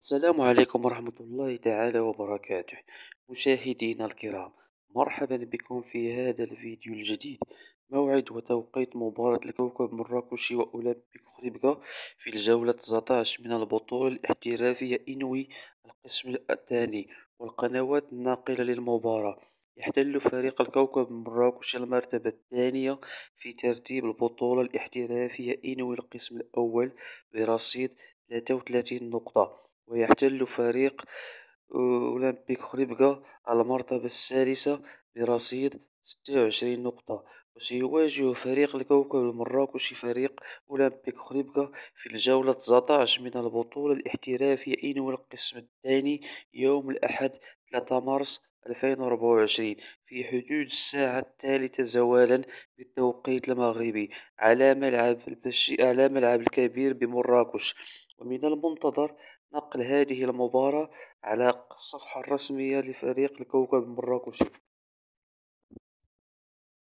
السلام عليكم ورحمة الله تعالى وبركاته. مشاهدينا الكرام، مرحبا بكم في هذا الفيديو الجديد. موعد وتوقيت مباراة الكوكب مراكشي وأولمبيك خريبكا في الجولة 19 من البطولة الاحترافية إنوي القسم الثاني، والقنوات الناقلة للمباراة. يحتل فريق الكوكب مراكش المرتبة الثانية في ترتيب البطولة الاحترافية إنوي القسم الأول برصيد 33 نقطة، ويحتل فريق أولمبيك خريبكا المرتبة السادسة برصيد 26 نقطة. وسيواجه فريق الكوكب المراكشي فريق أولمبيك خريبكا في الجولة 19 من البطولة الاحترافية إنوي القسم الثاني يوم الأحد 3 مارس 2024 في حدود الساعة الثالثة زوالا بالتوقيت المغربي على ملعب الكبير بمراكش. ومن المنتظر نقل هذه المباراة على الصفحة الرسمية لفريق الكوكب المراكشي.